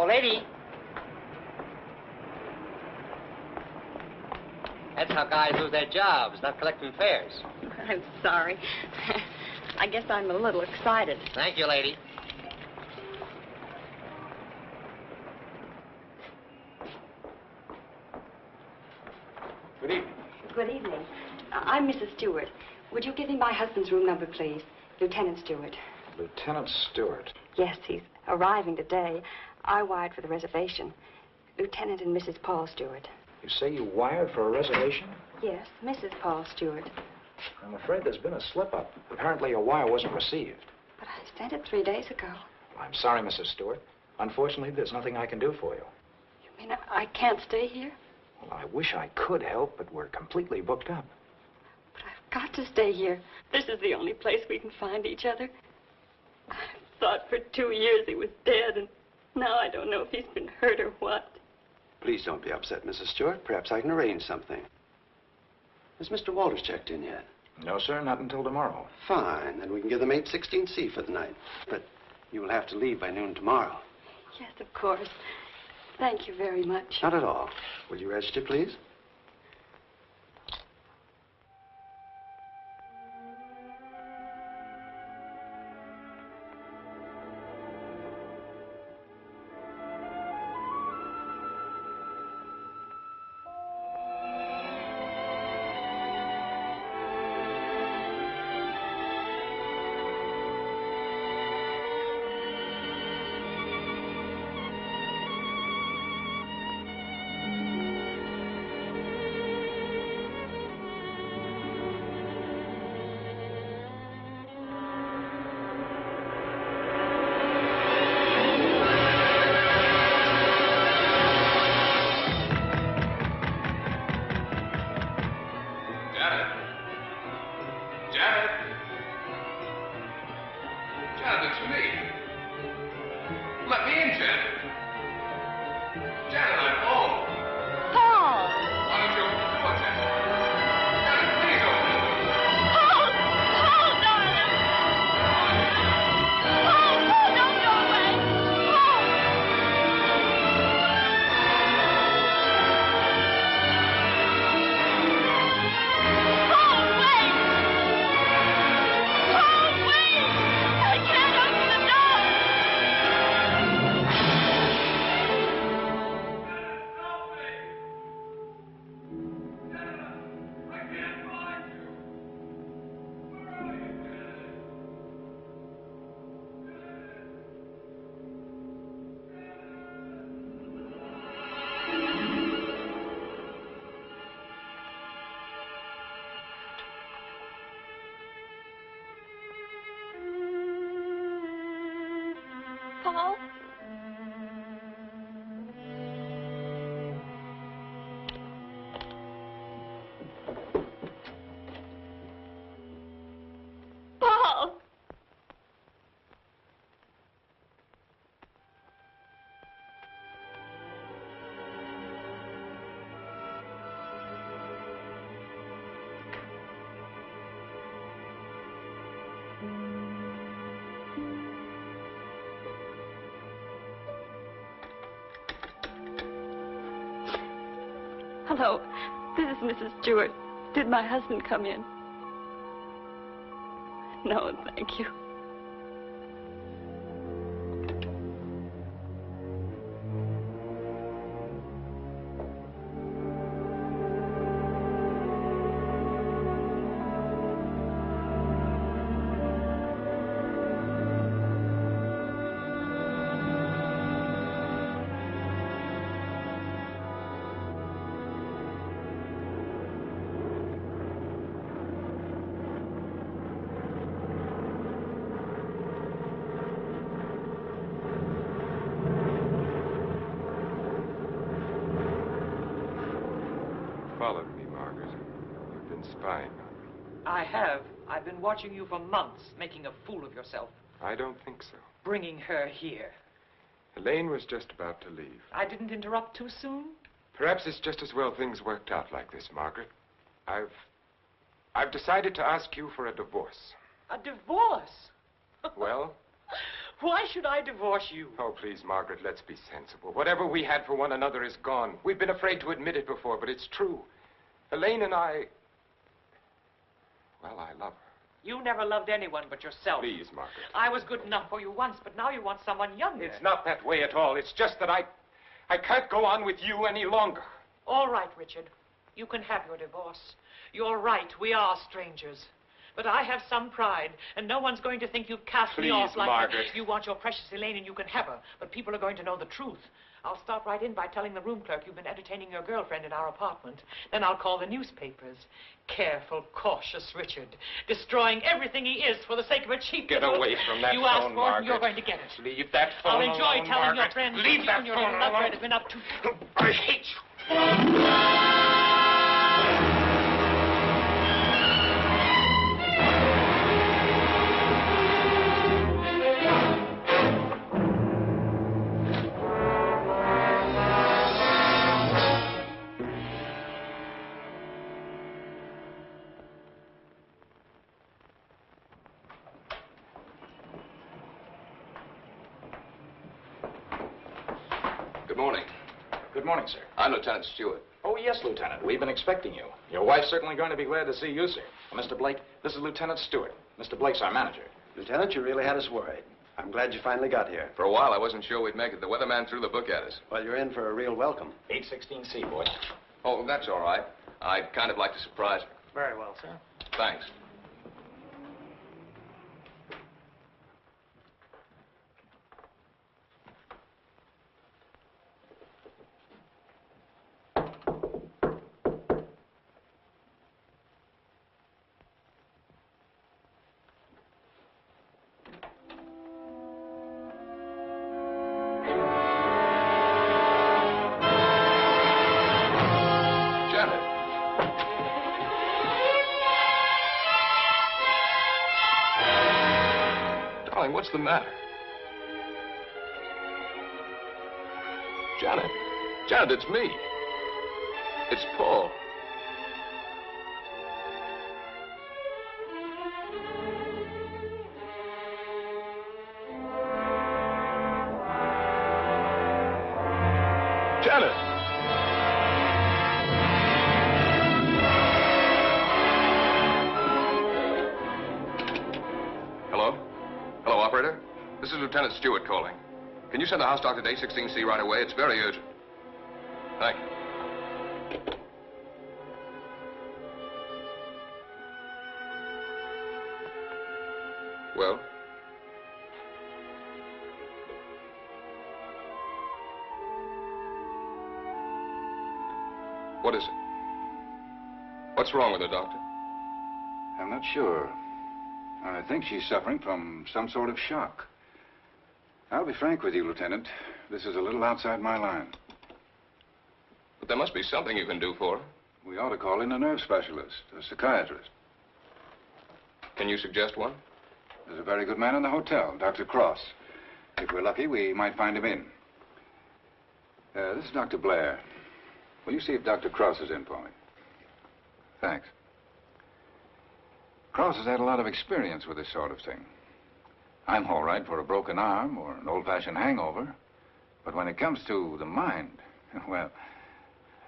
Hello, lady. That's how guys lose their jobs, not collecting fares. I'm sorry. I guess I'm a little excited. Thank you, lady. Good evening. Good evening. I'm Mrs. Stewart. Would you give me my husband's room number, please? Lieutenant Stewart. Lieutenant Stewart. Yes, he's arriving today. I wired for the reservation. Lieutenant and Mrs. Paul Stewart. You say you wired for a reservation? Yes, Mrs. Paul Stewart. I'm afraid there's been a slip-up. Apparently your wire wasn't received. But I sent it 3 days ago. I'm sorry, Mrs. Stewart. Unfortunately, there's nothing I can do for you. You mean I can't stay here? Well, I wish I could help, but we're completely booked up. But I've got to stay here. This is the only place we can find each other. I thought for 2 years he was dead, and now I don't know if he's been hurt or what. Please don't be upset, Mrs. Stewart. Perhaps I can arrange something. Has Mr. Walters checked in yet? No, sir, not until tomorrow. Fine. Then we can give them 816C for the night. But you will have to leave by noon tomorrow. Yes, of course. Thank you very much. Not at all. Will you register, please? Paul? Paul! Hello, this is Mrs. Stewart. Did my husband come in? No, thank you. Followed me, Margaret. You've been spying on me. I have. I've been watching you for months, making a fool of yourself. I don't think so. Bringing her here. Elaine was just about to leave. I didn't interrupt too soon? Perhaps it's just as well things worked out like this, Margaret. I've decided to ask you for a divorce. A divorce? Well? Why should I divorce you? Oh, please, Margaret, let's be sensible. Whatever we had for one another is gone. We've been afraid to admit it before, but it's true. Elaine and I... Well, I love her. You never loved anyone but yourself. Please, Margaret. I was good enough for you once, but now you want someone younger. It's not that way at all. It's just that I can't go on with you any longer. All right, Richard. You can have your divorce. You're right. We are strangers. But I have some pride, and no one's going to think you've cast me off like Margaret. that. You want your precious Elaine, and you can have her. But people are going to know the truth. I'll start right in by telling the room clerk you've been entertaining your girlfriend in our apartment. Then I'll call the newspapers. Careful, cautious Richard. Destroying everything he is for the sake of a cheap... Get away from that you phone, asked for it, Margaret. and you're going to get it. Leave that phone I'll enjoy alone, telling Margaret. your friends Leave you that and your phone little lover alone. have been up to... I hate you. Good morning. Good morning, sir. I'm Lieutenant Stewart. Oh, yes, Lieutenant. We've been expecting you. Your wife's certainly going to be glad to see you, sir. Mr. Blake, this is Lieutenant Stewart. Mr. Blake's our manager. Lieutenant, you really had us worried. I'm glad you finally got here. For a while, I wasn't sure we'd make it. The weatherman threw the book at us. Well, you're in for a real welcome. 816C, boy. Oh, that's all right. I'd kind of like to surprise her. Very well, sir. Thanks. What's the matter? Janet. Janet, it's me. It's Paul. Janet! Operator, this is Lieutenant Stewart calling. Can you send the house doctor to 816C right away? It's very urgent. Thank you. Well? What is it? What's wrong with her, Doctor? I'm not sure. I think she's suffering from some sort of shock. I'll be frank with you, Lieutenant. This is a little outside my line. But there must be something you can do for her. We ought to call in a nerve specialist, a psychiatrist. Can you suggest one? There's a very good man in the hotel, Dr. Cross. If we're lucky, we might find him in. This is Dr. Blair. Will you see if Dr. Cross is in for me? Thanks. Cross has had a lot of experience with this sort of thing. I'm all right for a broken arm or an old-fashioned hangover. But when it comes to the mind, well...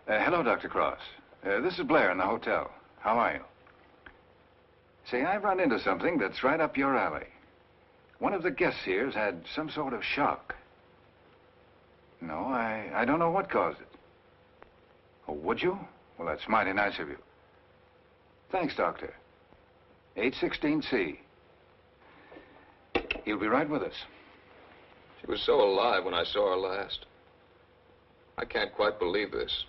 hello, Dr. Cross. This is Blair in the hotel. How are you? Say, I've run into something that's right up your alley. One of the guests here's had some sort of shock. No, I don't know what caused it. Oh, would you? Well, that's mighty nice of you. Thanks, Doctor. 816C. He'll be right with us. She was so alive when I saw her last. I can't quite believe this.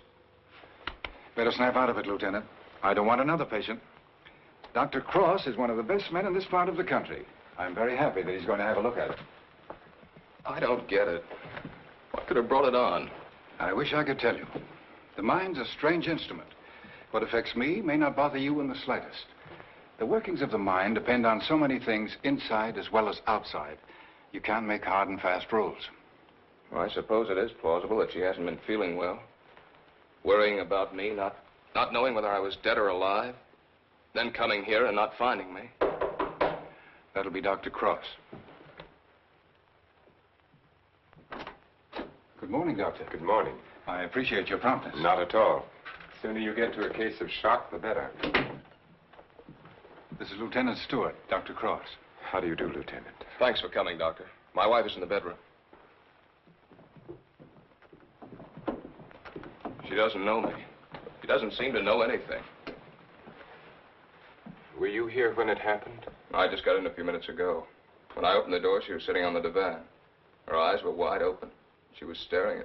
Better snap out of it, Lieutenant. I don't want another patient. Dr. Cross is one of the best men in this part of the country. I'm very happy that he's going to have a look at it. I don't get it. What could have brought it on? I wish I could tell you. The mind's a strange instrument. What affects me may not bother you in the slightest. The workings of the mind depend on so many things inside as well as outside. You can't make hard and fast rules. Well, I suppose it is plausible that she hasn't been feeling well. Worrying about me, not knowing whether I was dead or alive. Then coming here and not finding me. That'll be Dr. Cross. Good morning, Doctor. Good morning. I appreciate your promptness. Not at all. The sooner you get to a case of shock, the better. This is Lieutenant Stewart, Dr. Cross. How do you do, Lieutenant? Thanks for coming, Doctor. My wife is in the bedroom. She doesn't know me. She doesn't seem to know anything. Were you here when it happened? I just got in a few minutes ago. When I opened the door, she was sitting on the divan. Her eyes were wide open. She was staring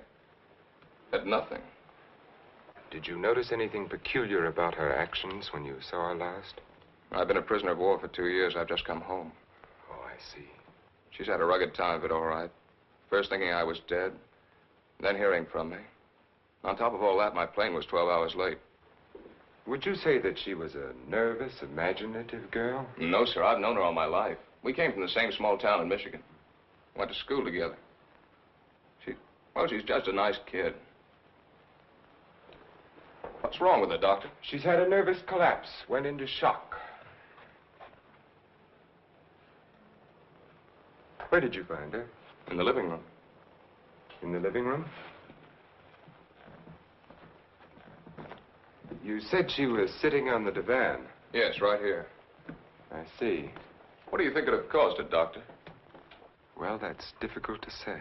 at nothing. Did you notice anything peculiar about her actions when you saw her last? I've been a prisoner of war for 2 years. I've just come home. Oh, I see. She's had a rugged time of it, all right. First thinking I was dead, then hearing from me. On top of all that, my plane was 12 hours late. Would you say that she was a nervous, imaginative girl? No, sir. I've known her all my life. We came from the same small town in Michigan. Went to school together. She's just a nice kid. What's wrong with her, Doctor? She's had a nervous collapse, went into shock. Where did you find her? In the living room. In the living room? You said she was sitting on the divan. Yes, right here. I see. What do you think could have caused it, Doctor? Well, that's difficult to say.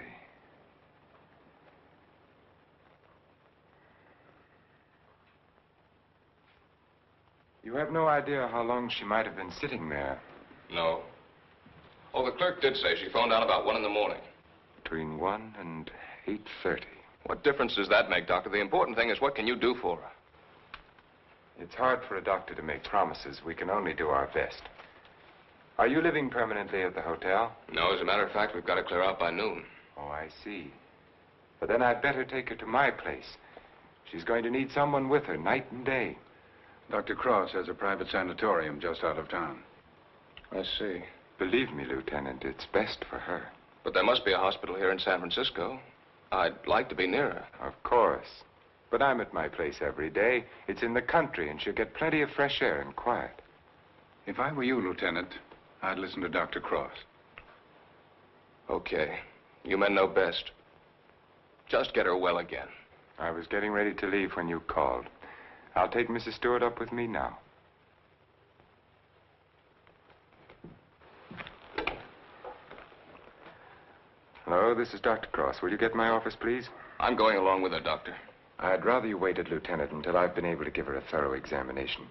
You have no idea how long she might have been sitting there. No. Oh, the clerk did say she phoned down about 1 in the morning. Between 1 and 8:30. What difference does that make, Doctor? The important thing is what can you do for her? It's hard for a doctor to make promises. We can only do our best. Are you living permanently at the hotel? No, as a matter of fact, we've got to clear out by noon. Oh, I see. But then I'd better take her to my place. She's going to need someone with her night and day. Dr. Cross has a private sanatorium just out of town. I see. Believe me, Lieutenant, it's best for her. But there must be a hospital here in San Francisco. I'd like to be near her. Of course. But I'm at my place every day. It's in the country, and she'll get plenty of fresh air and quiet. If I were you, Lieutenant, I'd listen to Dr. Cross. Okay. You men know best. Just get her well again. I was getting ready to leave when you called. I'll take Mrs. Stewart up with me now. Hello, this is Dr. Cross. Will you get my office, please? I'm going along with her, Doctor. I'd rather you waited, Lieutenant, until I've been able to give her a thorough examination.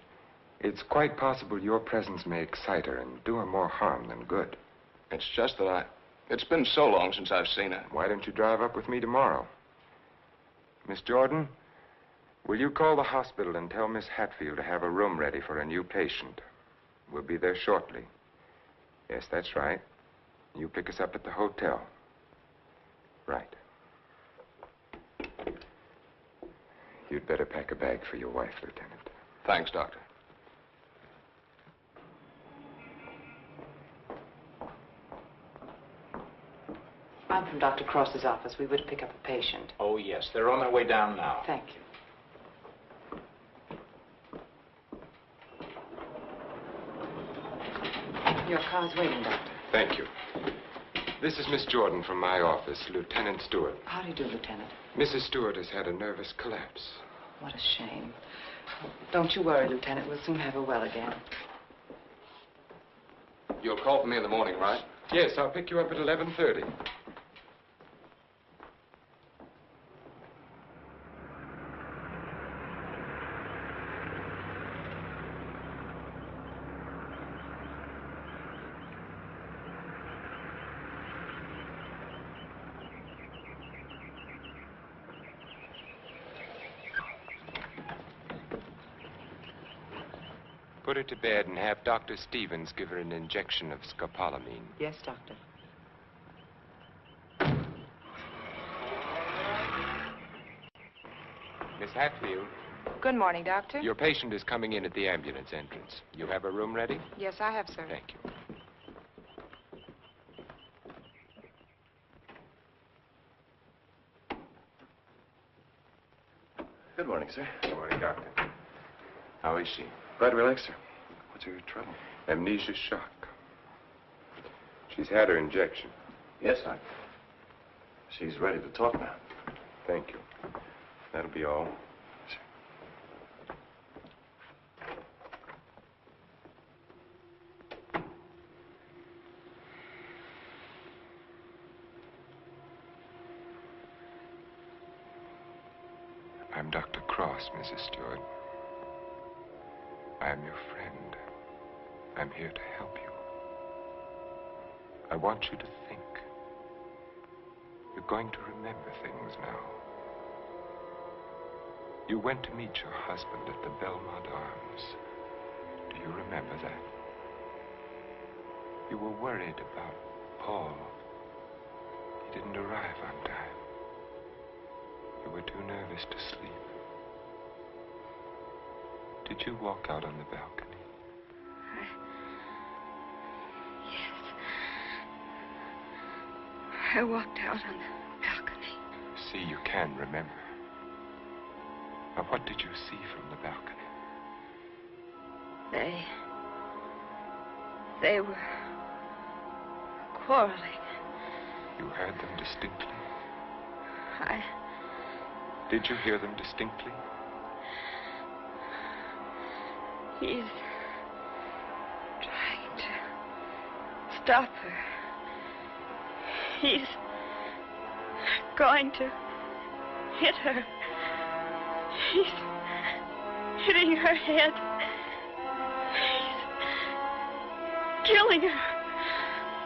It's quite possible your presence may excite her and do her more harm than good. It's just that it's been so long since I've seen her. Why don't you drive up with me tomorrow? Miss Jordan, will you call the hospital and tell Miss Hatfield to have a room ready for a new patient? We'll be there shortly. Yes, that's right. You pick us up at the hotel. Right. You'd better pack a bag for your wife, Lieutenant. Thanks, Doctor. I'm from Dr. Cross's office. We were to pick up a patient. Oh, yes. They're on their way down now. Thank you. Your car's waiting, Doctor. Thank you. This is Miss Jordan from my office, Lieutenant Stewart. How do you do, Lieutenant? Mrs. Stewart has had a nervous collapse. What a shame. Don't you worry, Lieutenant. We'll soon have her well again. You'll call for me in the morning, right? Yes, I'll pick you up at 11:30. Put her to bed and have Dr. Stevens give her an injection of scopolamine. Yes, Doctor. Miss Hatfield, Good morning, Doctor. your patient is coming in at the ambulance entrance. You have a room ready? Yes, I have, sir. Thank you. Good morning, sir. Good morning, Doctor. How is she? Quite relaxed, sir. What's her trouble? Amnesia shock. She's had her injection. Yes, doctor. She's ready to talk now. Thank you. That'll be all. I'm Dr. Cross, Mrs. Stewart. I am your friend. I'm here to help you. I want you to think. You're going to remember things now. You went to meet your husband at the Belmont Arms. Do you remember that? You were worried about Paul. He didn't arrive on time. You were too nervous to sleep. Did you walk out on the balcony? Yes. I walked out on the balcony. See, you can remember. Now, what did you see from the balcony? They were quarreling. You heard them distinctly? I... Did you hear them distinctly? He's trying to stop her. He's going to hit her. He's hitting her head. He's killing her.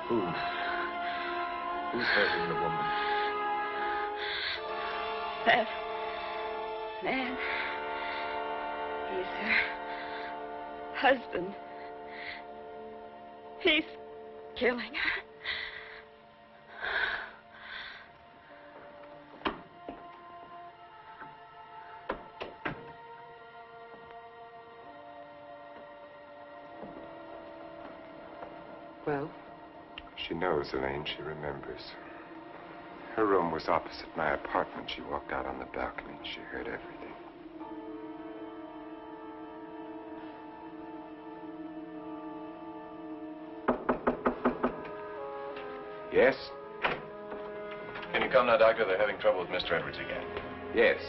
Who? Who's hurting the woman? That man. He's her husband. He's killing her. Well? She knows, Elaine. She remembers. Her room was opposite my apartment. She walked out on the balcony and she heard everything. Yes? Can you come now, Doctor? They're having trouble with Mr. Edwards again. Yes.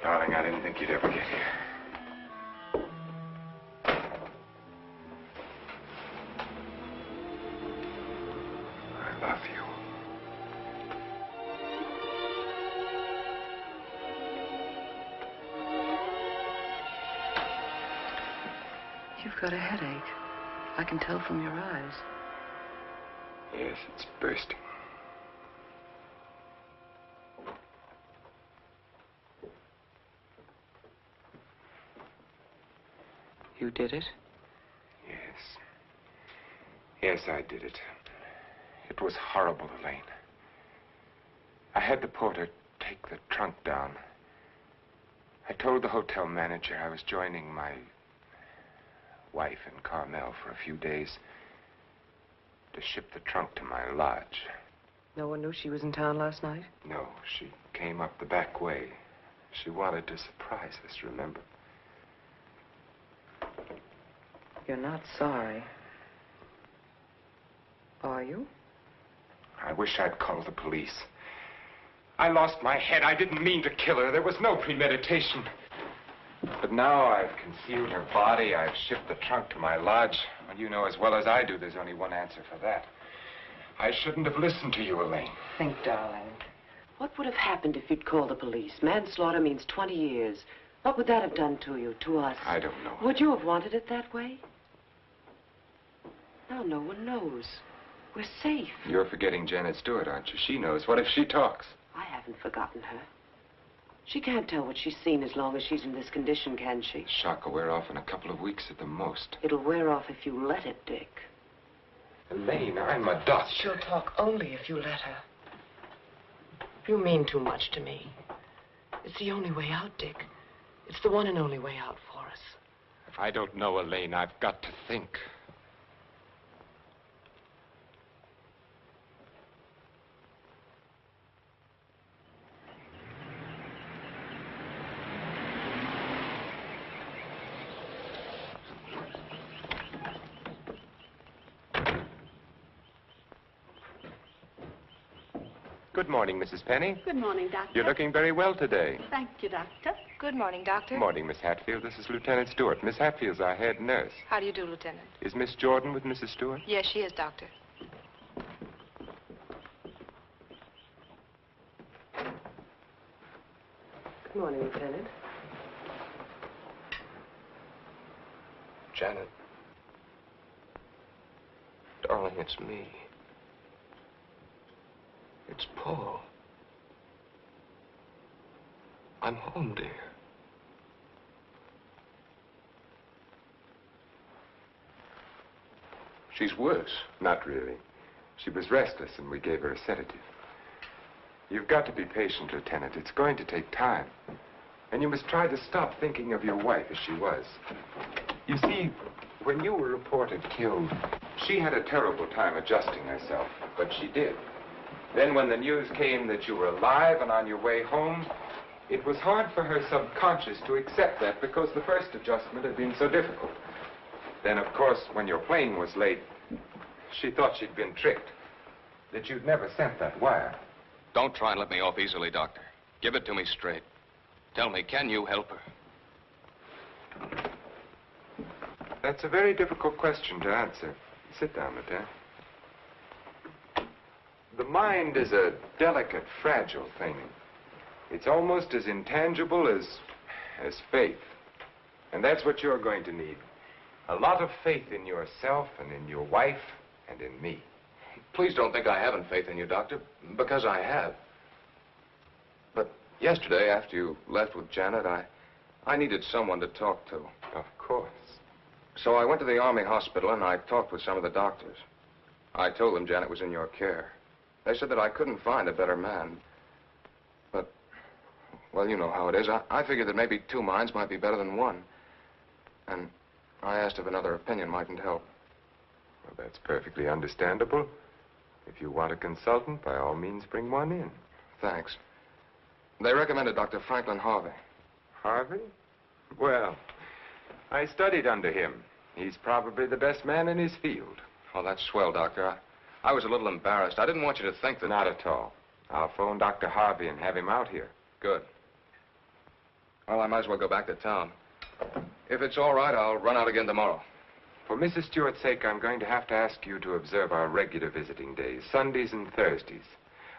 Darling, I didn't think you'd ever get here. I love you. You've got a headache. I can tell from your eyes. Yes, it's bursting. You did it? Yes. Yes, I did it. It was horrible, Elaine. I had the porter take the trunk down. I told the hotel manager I was joining my wife in Carmel for a few days to ship the trunk to my lodge. No one knew she was in town last night? No, she came up the back way. She wanted to surprise us, remember? You're not sorry. Are you? I wish I'd called the police. I lost my head. I didn't mean to kill her. There was no premeditation. But now I've concealed her body. I've shipped the trunk to my lodge. Well, you know as well as I do there's only one answer for that. I shouldn't have listened to you, Elaine. Think, darling. What would have happened if you'd called the police? Manslaughter means 20 years. What would that have done to you, to us? I don't know. Would you have wanted it that way? Now no one knows. We're safe. You're forgetting Janet Stewart, aren't you? She knows. What if she talks? I haven't forgotten her. She can't tell what she's seen as long as she's in this condition, can she? The shock will wear off in a couple of weeks at the most. It'll wear off if you let it, Dick. Elaine, I'm a doctor. She'll talk only if you let her. You mean too much to me. It's the only way out, Dick. It's the one and only way out for us. I don't know, Elaine. I've got to think. Good morning, Mrs. Penny. Good morning, Doctor. You're looking very well today. Thank you, Doctor. Good morning, Doctor. Good morning, Miss Hatfield. This is Lieutenant Stewart. Miss Hatfield's our head nurse. How do you do, Lieutenant? Is Miss Jordan with Mrs. Stewart? Yes, she is, Doctor. Good morning, Lieutenant. Janet. Darling, it's me. It's Paul. I'm home, dear. She's worse. Not really. She was restless, and we gave her a sedative. You've got to be patient, Lieutenant. It's going to take time. And you must try to stop thinking of your wife as she was. You see, when you were reported killed, she had a terrible time adjusting herself, but she did. Then when the news came that you were alive and on your way home, it was hard for her subconscious to accept that because the first adjustment had been so difficult. Then, of course, when your plane was late, she thought she'd been tricked, that you'd never sent that wire. Don't try and let me off easily, Doctor. Give it to me straight. Tell me, can you help her? That's a very difficult question to answer. Sit down, Lieutenant. The mind is a delicate, fragile thing. It's almost as intangible as faith. And that's what you're going to need. A lot of faith in yourself and in your wife and in me. Please don't think I haven't faith in you, Doctor, because I have. But yesterday, after you left with Janet, I needed someone to talk to. Of course. So I went to the Army hospital and I talked with some of the doctors. I told them Janet was in your care. They said that I couldn't find a better man. But, well, you know how it is. I figured that maybe two minds might be better than one. And I asked if another opinion mightn't help. Well, that's perfectly understandable. If you want a consultant, by all means, bring one in. Thanks. They recommended Dr. Franklin Harvey. Harvey? Well, I studied under him. He's probably the best man in his field. Oh, that's swell, Doctor. I was a little embarrassed. I didn't want you to think that... Not at all. I'll phone Dr. Harvey and have him out here. Good. Well, I might as well go back to town. If it's all right, I'll run out again tomorrow. For Mrs. Stewart's sake, I'm going to have to ask you to observe our regular visiting days, Sundays and Thursdays.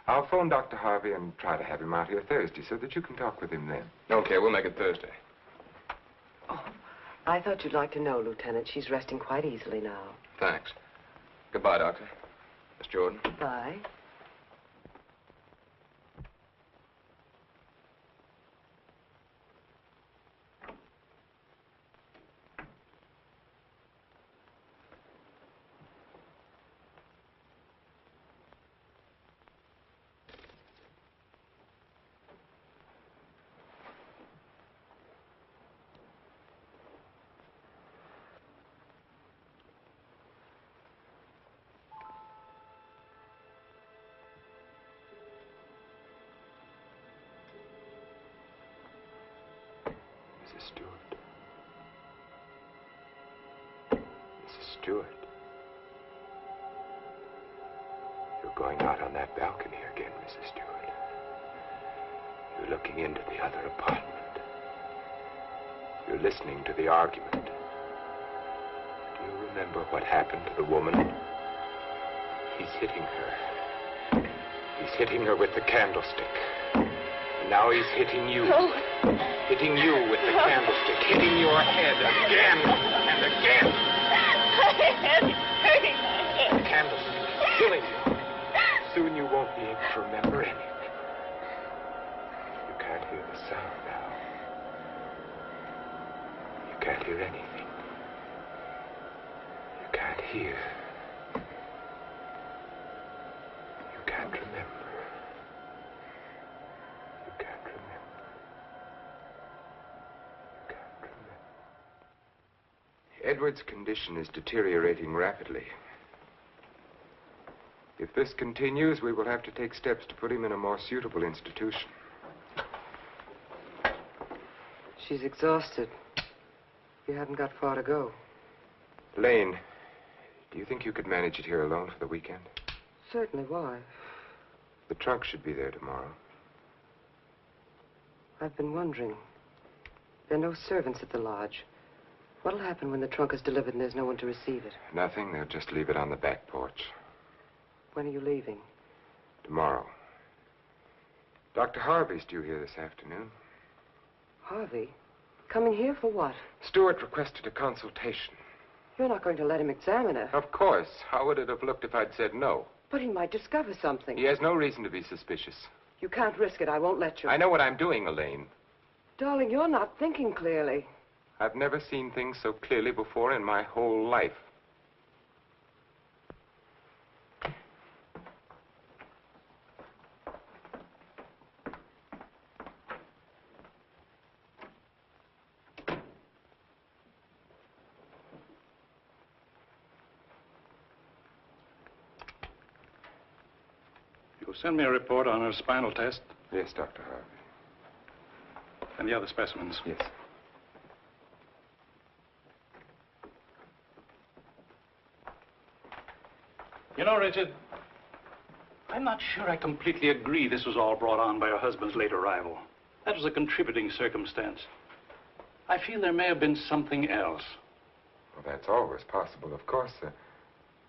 I'll phone Dr. Harvey and try to have him out here Thursday so that you can talk with him then. Okay, we'll make it Thursday. Oh, I thought you'd like to know, Lieutenant. She's resting quite easily now. Thanks. Goodbye, Doctor. Miss Jordan. Goodbye. Mrs. Stewart. Mrs. Stewart. You're going out on that balcony again, Mrs. Stewart. You're looking into the other apartment. You're listening to the argument. Do you remember what happened to the woman? He's hitting her. He's hitting her with the candlestick. Now he's hitting you. Oh. Hitting you with the candlestick. Hitting your head again and again. My head is hurting my head. The candlestick is killing you. Soon you won't be able to remember anything. You can't hear the sound now. You can't hear anything. You can't hear. You can't remember. Edward's condition is deteriorating rapidly. If this continues, we will have to take steps to put him in a more suitable institution. She's exhausted. You haven't got far to go. Elaine, do you think you could manage it here alone for the weekend? Certainly. Why? The trunk should be there tomorrow. I've been wondering. There are no servants at the lodge. What'll happen when the trunk is delivered and there's no one to receive it? Nothing. They'll just leave it on the back porch. When are you leaving? Tomorrow. Dr. Harvey's due here this afternoon. Harvey? Coming here for what? Stewart requested a consultation. You're not going to let him examine her. Of course. How would it have looked if I'd said no? But he might discover something. He has no reason to be suspicious. You can't risk it. I won't let you. I know what I'm doing, Elaine. Darling, you're not thinking clearly. I've never seen things so clearly before in my whole life. You'll send me a report on her spinal test Yes, Dr. Harvey. and the other specimens. Yes. You know, Richard, I'm not sure I completely agree this was all brought on by her husband's late arrival. That was a contributing circumstance. I feel there may have been something else. Well, that's always possible, of course,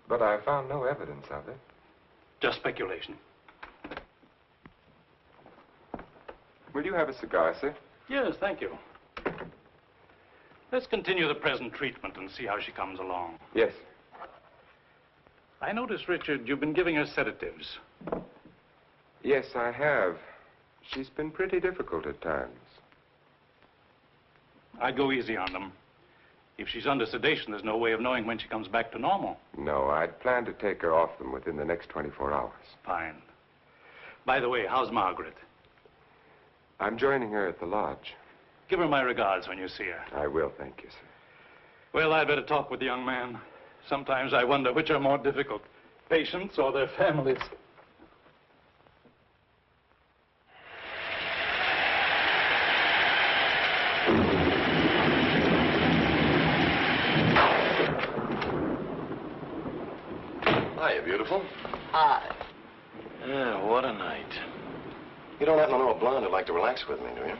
but I found no evidence of it. Just speculation. Will you have a cigar, sir? Yes, thank you. Let's continue the present treatment and see how she comes along. Yes. I notice, Richard, you've been giving her sedatives. Yes, I have. She's been pretty difficult at times. I'd go easy on them. If she's under sedation, there's no way of knowing when she comes back to normal. No, I'd planned to take her off them within the next 24 hours. Fine. By the way, how's Margaret? I'm joining her at the lodge. Give her my regards when you see her. I will, thank you, sir. Well, I'd better talk with the young man. Sometimes I wonder which are more difficult, patients or their families. Hiya, beautiful. Hi. Yeah, what a night. You don't happen to know a blonde who'd like to relax with me, do you?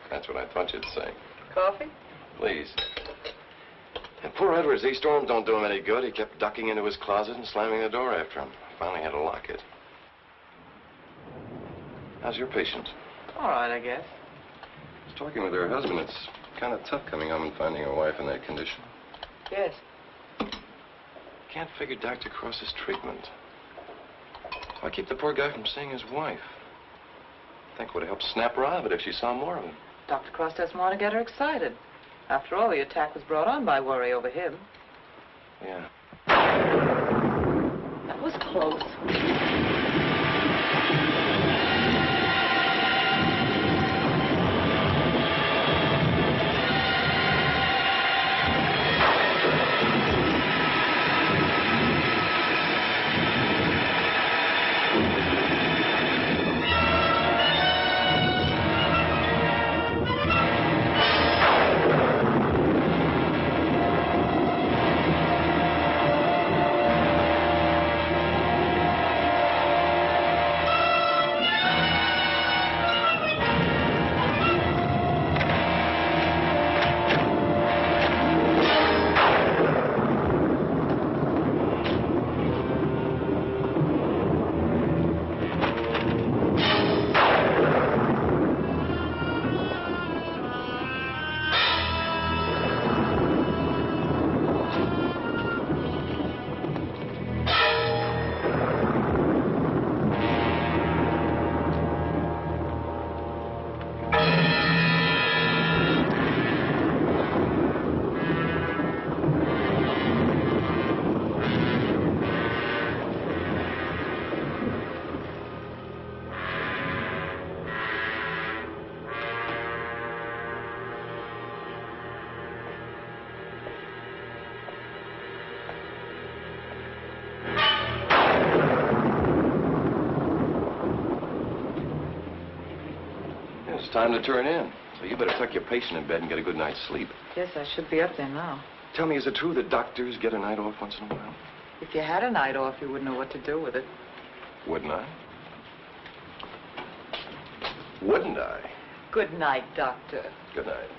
That's what I thought you'd say. Coffee? Please. And poor Edward's storms don't do him any good. He kept ducking into his closet and slamming the door after him. Finally had to lock it. How's your patient? All right, I guess. I was talking with her husband. It's kind of tough coming home and finding a wife in that condition. Yes. Can't figure Dr. Cross's treatment. Why keep the poor guy from seeing his wife? I think it would have helped snap her out of it if she saw more of him. Dr. Cross doesn't want to get her excited. After all, the attack was brought on by worry over him. Yeah. That was close. It's time to turn in. So you better tuck your patient in bed and get a good night's sleep. Yes, I should be up there now. Tell me, is it true that doctors get a night off once in a while? If you had a night off, you wouldn't know what to do with it. Wouldn't I? Wouldn't I? Good night, Doctor. Good night.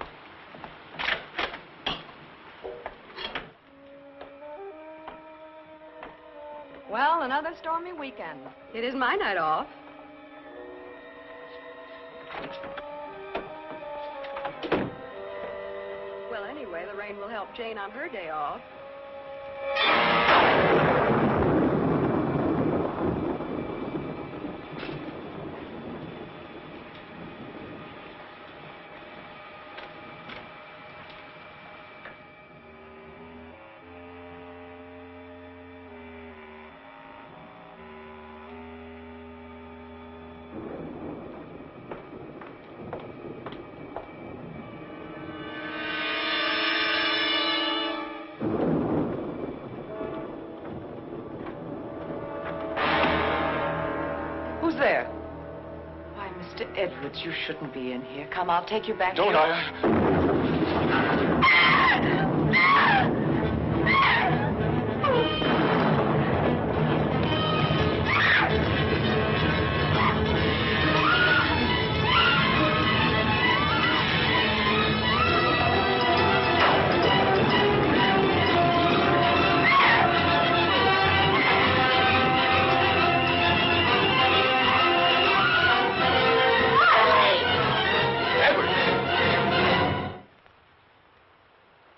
Well, another stormy weekend. It is my night off. Well, anyway, the rain will help Jane on her day off. Who's there? Why, Mr. Edwards, you shouldn't be in here. Come, I'll take you back to Don't your...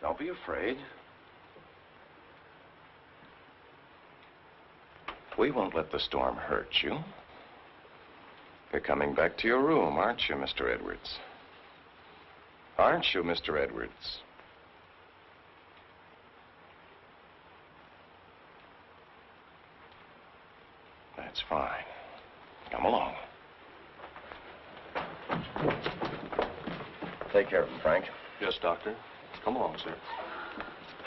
Don't be afraid. We won't let the storm hurt you. You're coming back to your room, aren't you, Mr. Edwards? Aren't you, Mr. Edwards? That's fine. Come along. Take care of him, Frank. Yes, Doctor. Come along, sir.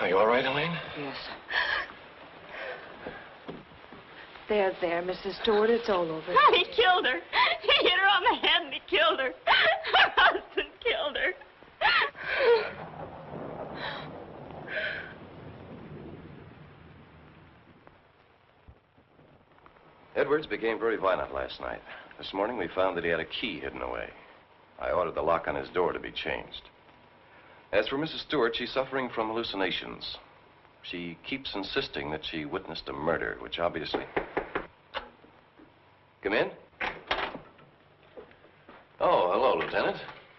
Are you all right, Elaine? Yes. There, Mrs. Stewart, it's all over. He killed her. He hit her on the head and he killed her. Her husband killed her. Edwards became very violent last night. This morning we found that he had a key hidden away. I ordered the lock on his door to be changed. As for Mrs. Stewart, she's suffering from hallucinations. She keeps insisting that she witnessed a murder, which obviously... Come in. Oh, hello, Lieutenant.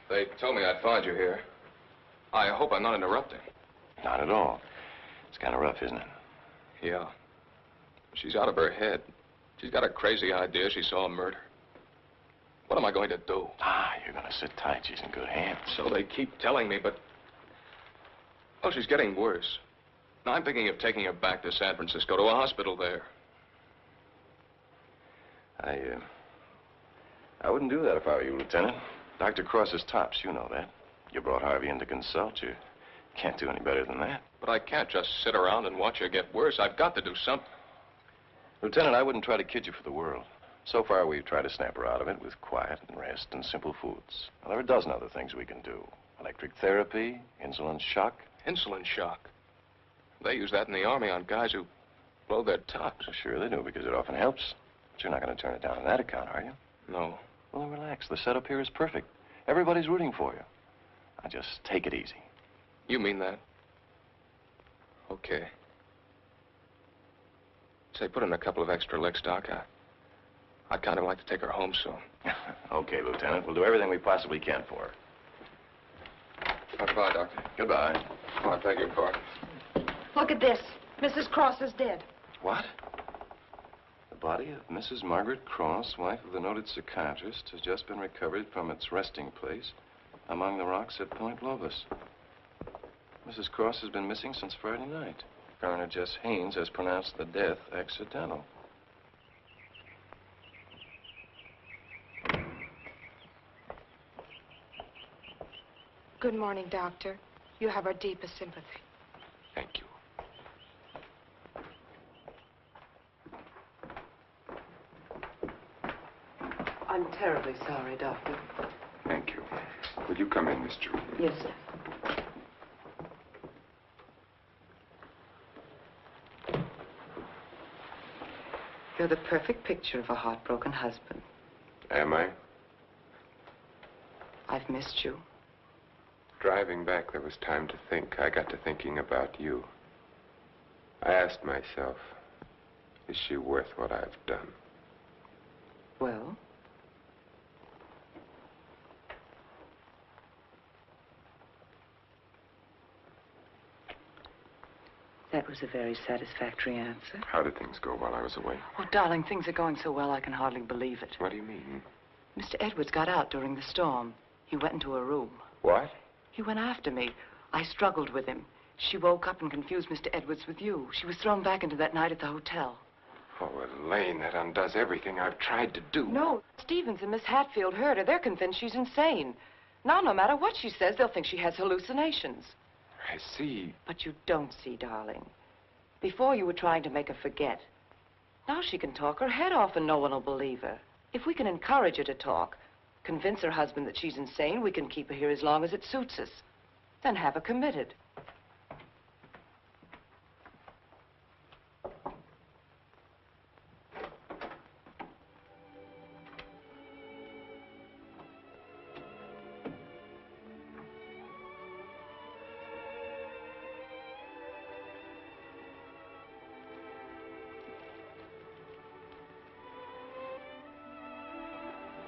They told me I'd find you here. I hope I'm not interrupting. Not at all. It's kind of rough, isn't it? Yeah. She's out of her head. She's got a crazy idea she saw a murder. What am I going to do? Ah, you're going to sit tight. She's in good hands. So they keep telling me, but... Oh, she's getting worse. Now, I'm thinking of taking her back to San Francisco, to a hospital there. I wouldn't do that if I were you, Lieutenant. Dr. Cross is tops, you know that. You brought Harvey in to consult. You can't do any better than that. But I can't just sit around and watch her get worse. I've got to do something. Lieutenant, I wouldn't try to kid you for the world. So far, we've tried to snap her out of it with quiet and rest and simple foods. Well, there are a dozen other things we can do. Electric therapy, insulin shock. Insulin shock? They use that in the Army on guys who blow their tops. Sure they do, because it often helps. But you're not going to turn it down on that account, are you? No. Well, then relax. The setup here is perfect. Everybody's rooting for you. Now, just take it easy. You mean that? Okay. Say, put in a couple of extra licks, Doc. I'd kind of like to take her home soon. Okay, Lieutenant. We'll do everything we possibly can for her. Goodbye, Doctor. Goodbye. Oh, I beg your pardon. Look at this. Mrs. Cross is dead. What? The body of Mrs. Margaret Cross, wife of the noted psychiatrist, has just been recovered from its resting place among the rocks at Point Lobos. Mrs. Cross has been missing since Friday night. Coroner Jess Haynes has pronounced the death accidental. Good morning, Doctor. You have our deepest sympathy. Thank you. I'm terribly sorry, Doctor. Thank you. Will you come in, Miss Jordan? Yes, sir. You're the perfect picture of a heartbroken husband. Am I? I've missed you. Driving back, there was time to think. I got to thinking about you. I asked myself, is she worth what I've done? Well? That was a very satisfactory answer. How did things go while I was away? Oh, darling, things are going so well I can hardly believe it. What do you mean? Mr. Edwards got out during the storm. He went into a room. What? He went after me. I struggled with him. She woke up and confused Mr. Edwards with you. She was thrown back into that night at the hotel. Oh, Elaine, that undoes everything I've tried to do. No, Stevens and Miss Hatfield heard her. They're convinced she's insane. Now, no matter what she says, they'll think she has hallucinations. I see. But you don't see, darling. Before you were trying to make her forget. Now she can talk her head off and no one will believe her. If we can encourage her to talk, convince her husband that she's insane, we can keep her here as long as it suits us. Then have her committed.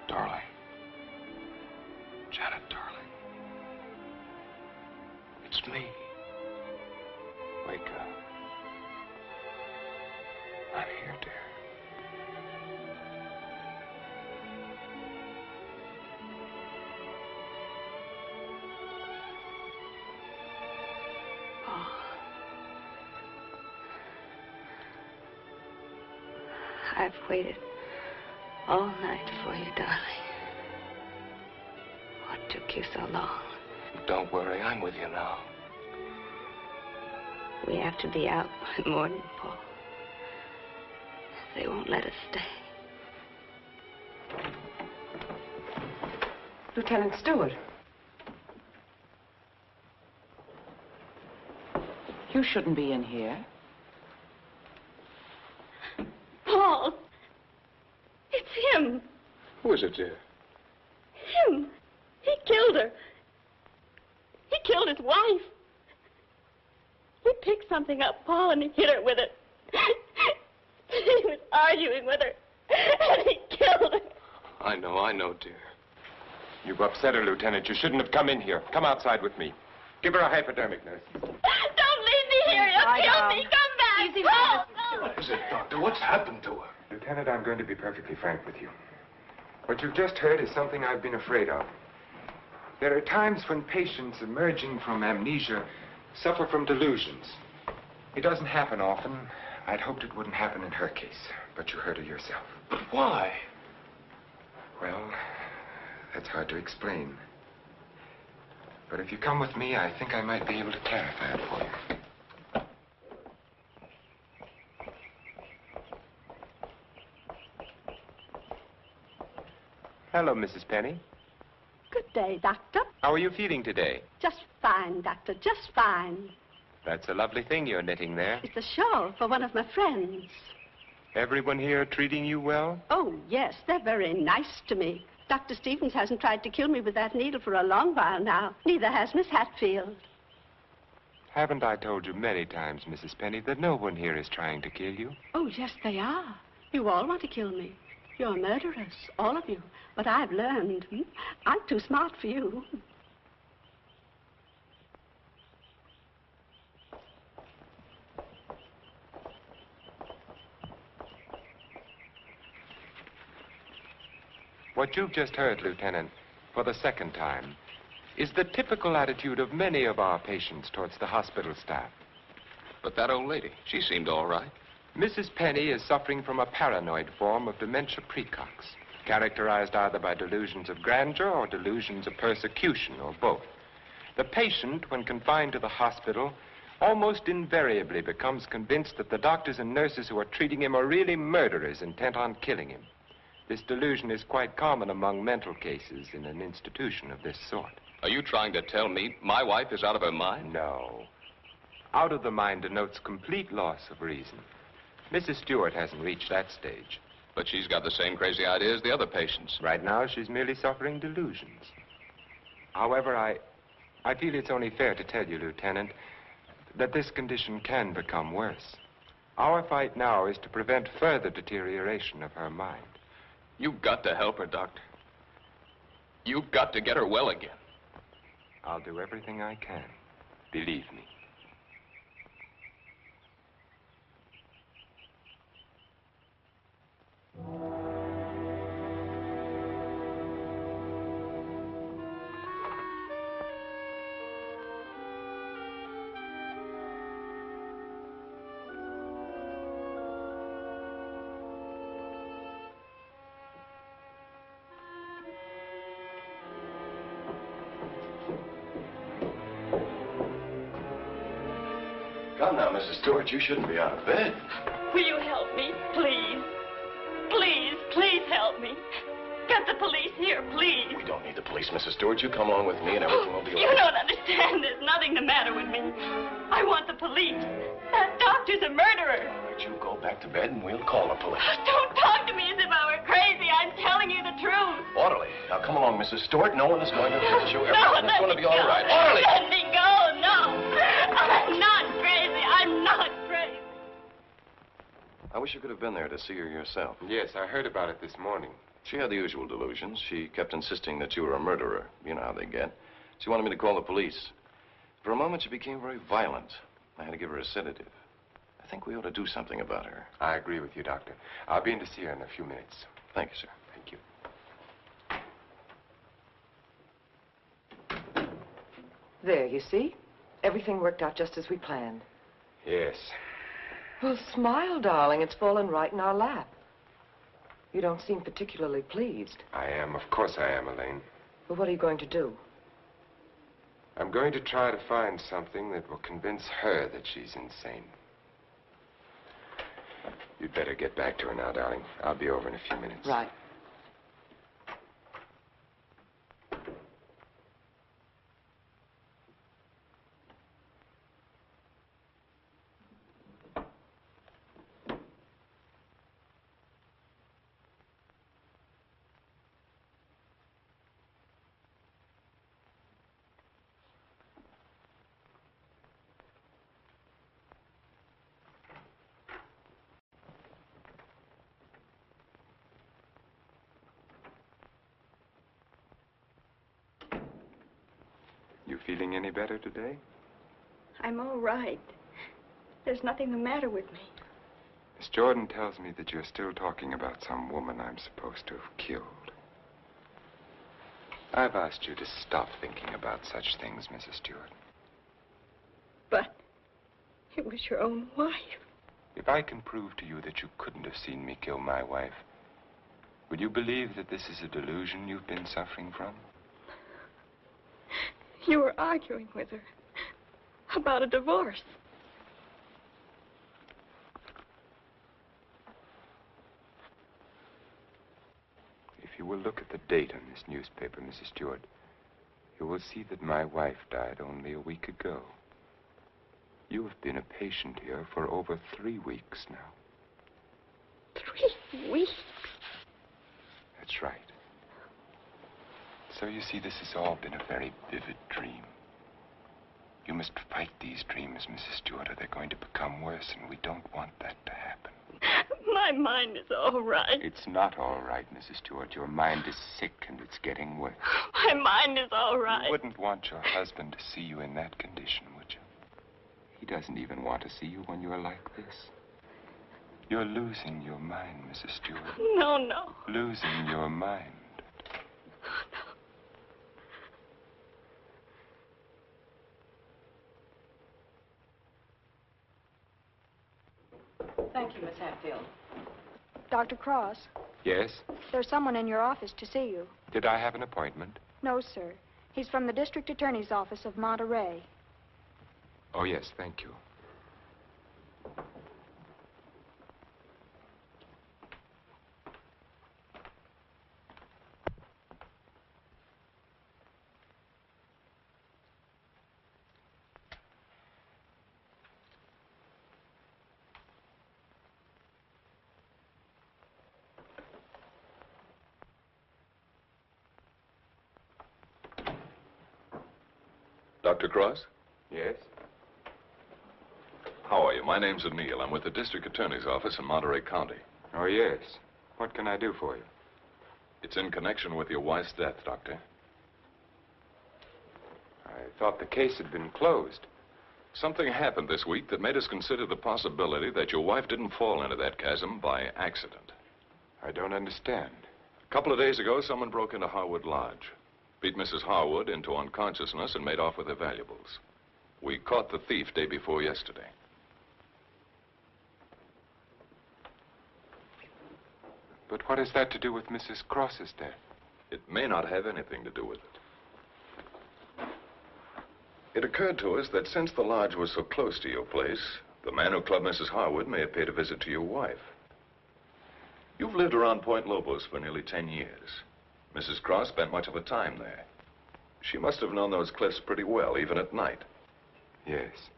Darling. Janet, darling. It's me. Wake up. I'm here, dear. Oh. I've waited all night for you, darling. What took you so long? Don't worry, I'm with you now. We have to be out by morning, Paul. They won't let us stay. Lieutenant Stewart. You shouldn't be in here. Paul! It's him! Who is it, dear? Him! He killed her. He killed his wife. He picked something up, Paul, and he hit her with it. He was arguing with her, and he killed her. I know, dear. You've upset her, Lieutenant. You shouldn't have come in here. Come outside with me. Give her a hypodermic, nurse. Don't leave me here. You'll kill me. Come back. Easy, Paul. What is it, Doctor? What's happened to her? Lieutenant, I'm going to be perfectly frank with you. What you've just heard is something I've been afraid of. There are times when patients emerging from amnesia suffer from delusions. It doesn't happen often. I'd hoped it wouldn't happen in her case, but you heard her yourself. But why? Well, that's hard to explain. But if you come with me, I think I might be able to clarify it for you. Hello, Mrs. Penny. Good day, Doctor. How are you feeling today? Just fine, Doctor, just fine. That's a lovely thing you're knitting there. It's a shawl for one of my friends. Everyone here treating you well? Oh, yes, they're very nice to me. Dr. Stevens hasn't tried to kill me with that needle for a long while now. Neither has Miss Hatfield. Haven't I told you many times, Mrs. Penny, that no one here is trying to kill you? Oh, yes, they are. You all want to kill me. You're murderers, all of you. But I've learned. I'm too smart for you. What you've just heard, Lieutenant, for the second time, is the typical attitude of many of our patients towards the hospital staff. But that old lady, she seemed all right. Mrs. Penny is suffering from a paranoid form of dementia precox, characterized either by delusions of grandeur or delusions of persecution, or both. The patient, when confined to the hospital, almost invariably becomes convinced that the doctors and nurses who are treating him are really murderers intent on killing him. This delusion is quite common among mental cases in an institution of this sort. Are you trying to tell me my wife is out of her mind? No. Out of the mind denotes complete loss of reason. Mrs. Stewart hasn't reached that stage. But she's got the same crazy idea as the other patients. Right now, she's merely suffering delusions. However, I feel it's only fair to tell you, Lieutenant, that this condition can become worse. Our fight now is to prevent further deterioration of her mind. You've got to help her, Doctor. You've got to get her well again. I'll do everything I can. Believe me. Come now, Mrs. Stewart, you shouldn't be out of bed. Will you help me, please? Please, please help me. Get the police here, please. We don't need the police, Mrs. Stewart. You come along with me and everything will be all You right. don't understand. There's nothing the matter with me. I want the police. That doctor's a murderer. All right, you go back to bed and we'll call the police. Don't talk to me as if I were crazy. I'm telling you the truth. Orderly. Now come along, Mrs. Stewart. No one is going to hurt you. No, Everything is let going to me be all go. right. Orderly! Let me go. No. I'm not crazy. I'm not crazy. I wish you could have been there to see her yourself. Yes, I heard about it this morning. She had the usual delusions. She kept insisting that you were a murderer. You know how they get. She wanted me to call the police. For a moment, she became very violent. I had to give her a sedative. I think we ought to do something about her. I agree with you, Doctor. I'll be in to see her in a few minutes. Thank you, sir. Thank you. There, you see? Everything worked out just as we planned. Yes. Well, smile, darling. It's fallen right in our lap. You don't seem particularly pleased. I am. Of course I am, Elaine. But what are you going to do? I'm going to try to find something that will convince her that she's insane. You'd better get back to her now, darling. I'll be over in a few minutes. Right. You feeling any better today? I'm all right. There's nothing the matter with me. Miss Jordan tells me that you're still talking about some woman I'm supposed to have killed. I've asked you to stop thinking about such things, Mrs. Stewart. But it was your own wife. If I can prove to you that you couldn't have seen me kill my wife, would you believe that this is a delusion you've been suffering from? You were arguing with her about a divorce. If you will look at the date on this newspaper, Mrs. Stewart, you will see that my wife died only a week ago. You have been a patient here for over 3 weeks now. 3 weeks? That's right. So you see, this has all been a very vivid dream. You must fight these dreams, Mrs. Stewart, or they're going to become worse, and we don't want that to happen. My mind is all right. It's not all right, Mrs. Stewart. Your mind is sick, and it's getting worse. My mind is all right. You wouldn't want your husband to see you in that condition, would you? He doesn't even want to see you when you're like this. You're losing your mind, Mrs. Stewart. No, no. Losing your mind. Thank you, Miss Hatfield. Dr. Cross, Yes? there's someone in your office to see you. Did I have an appointment? No, sir. He's from the district attorney's office of Monterey. Oh, yes, thank you. Dr. Cross? Yes? How are you? My name's O'Neill. I'm with the district attorney's office in Monterey County. Oh, yes. What can I do for you? It's in connection with your wife's death, Doctor. I thought the case had been closed. Something happened this week that made us consider the possibility that your wife didn't fall into that chasm by accident. I don't understand. A couple of days ago, someone broke into Harwood Lodge, beat Mrs. Harwood into unconsciousness, and made off with her valuables. We caught the thief day before yesterday. But what has that to do with Mrs. Cross's death? It may not have anything to do with it. It occurred to us that since the lodge was so close to your place, the man who clubbed Mrs. Harwood may have paid a visit to your wife. You've lived around Point Lobos for nearly 10 years. Mrs. Cross spent much of her time there. She must have known those cliffs pretty well, even at night. Yes.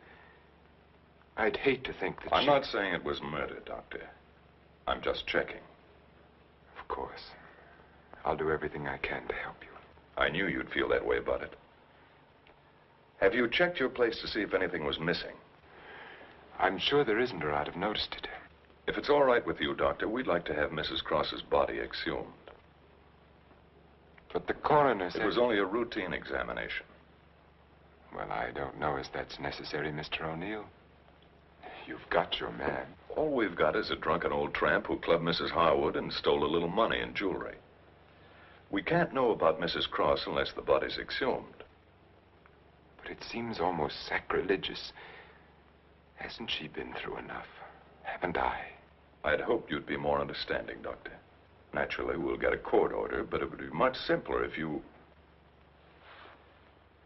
I'd hate to think that I'm not saying it was murder, Doctor. I'm just checking. Of course. I'll do everything I can to help you. I knew you'd feel that way about it. Have you checked your place to see if anything was missing? I'm sure there isn't, or I'd have noticed it. If it's all right with you, Doctor, we'd like to have Mrs. Cross's body exhumed. But the coroner said... It was only a routine examination. Well, I don't know as that's necessary, Mr. O'Neill. You've got your man. All we've got is a drunken old tramp who clubbed Mrs. Harwood and stole a little money and jewelry. We can't know about Mrs. Cross unless the body's exhumed. But it seems almost sacrilegious. Hasn't she been through enough? Haven't I? I'd hoped you'd be more understanding, Doctor. Naturally, we'll get a court order, but it would be much simpler if you...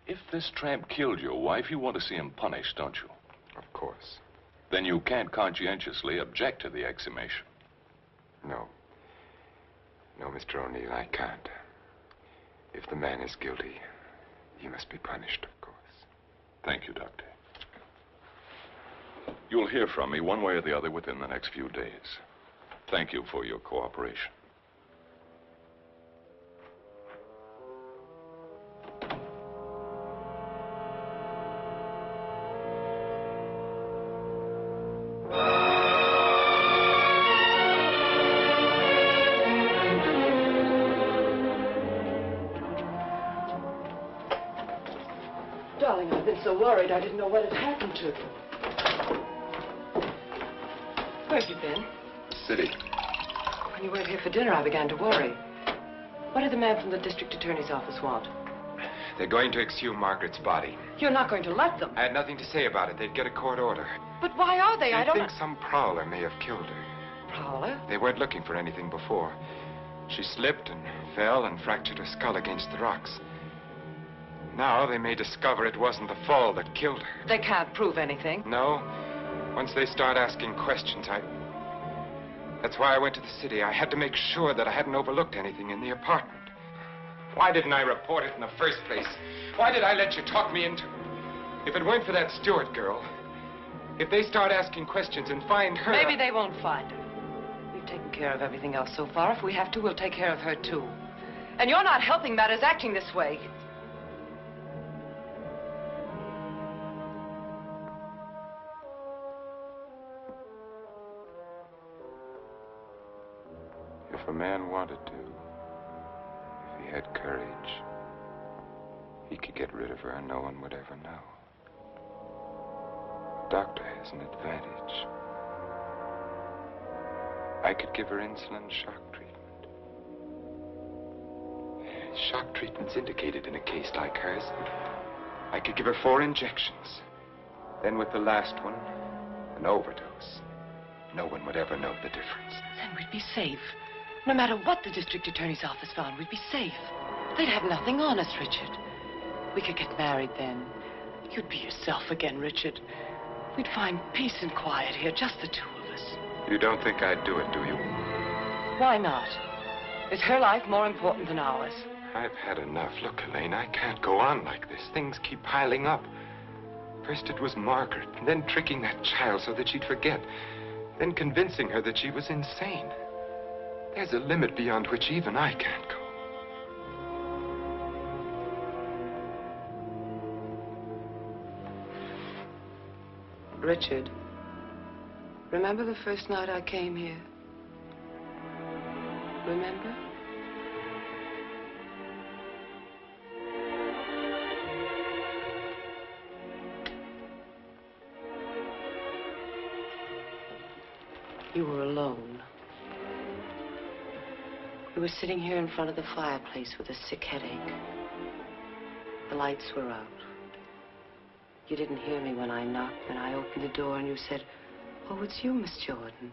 If this tramp killed your wife, you want to see him punished, don't you? Of course. Then you can't conscientiously object to the exhumation. No. No, Mr. O'Neill, I can't. If the man is guilty, he must be punished, of course. Thank you, Doctor. You'll hear from me one way or the other within the next few days. Thank you for your cooperation. Darling, I've been so worried I didn't know what had happened to you. Where've you been? City. When you weren't here for dinner, I began to worry. What did the man from the district attorney's office want? They're going to exhume Margaret's body. You're not going to let them. I had nothing to say about it. They'd get a court order. But why are they? I don't think some prowler may have killed her. Prowler? They weren't looking for anything before. She slipped and fell and fractured her skull against the rocks. Now they may discover it wasn't the fall that killed her. They can't prove anything. No. Once they start asking questions, That's why I went to the city. I had to make sure that I hadn't overlooked anything in the apartment. Why didn't I report it in the first place? Why did I let you talk me into... If it weren't for that Stewart girl, if they start asking questions and find her... Maybe they won't find her. We've taken care of everything else so far. If we have to, we'll take care of her, too. And you're not helping matters acting this way. If a man wanted to, if he had courage, he could get rid of her and no one would ever know. The doctor has an advantage. I could give her insulin shock treatment. Shock treatment's indicated in a case like hers. I could give her 4 injections. Then with the last one, an overdose. No one would ever know the difference. Then we'd be safe. No matter what the district attorney's office found, we'd be safe. They'd have nothing on us, Richard. We could get married then. You'd be yourself again, Richard. We'd find peace and quiet here, just the 2 of us. You don't think I'd do it, do you? Why not? Is her life more important than ours? I've had enough. Look, Elaine, I can't go on like this. Things keep piling up. First it was Margaret, and then tricking that child so that she'd forget. Then convincing her that she was insane. There's a limit beyond which even I can't go. Richard, remember the first night I came here? Remember? You were alone. You were sitting here in front of the fireplace with a sick headache. The lights were out. You didn't hear me when I knocked, and I opened the door and you said, "Oh, it's you, Miss Jordan."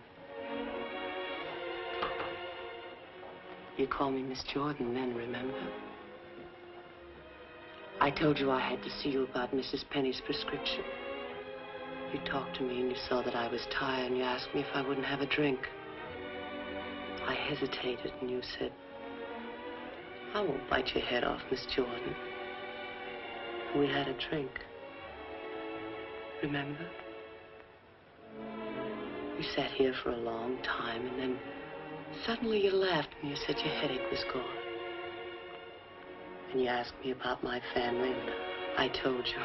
You called me Miss Jordan then, remember? I told you I had to see you about Mrs. Penny's prescription. You talked to me and you saw that I was tired and you asked me if I wouldn't have a drink. I hesitated and you said, "I won't bite your head off, Miss Jordan." And we had a drink. Remember? You sat here for a long time and then suddenly you laughed and you said your headache was gone. And you asked me about my family and I told you.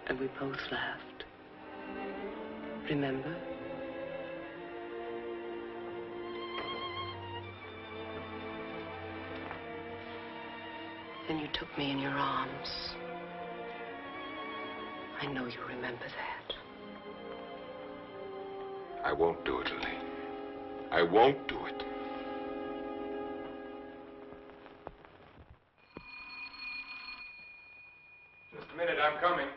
And we both laughed. Remember? Then you took me in your arms. I know you remember that. I won't do it, Elaine. I won't do it. Just a minute, I'm coming.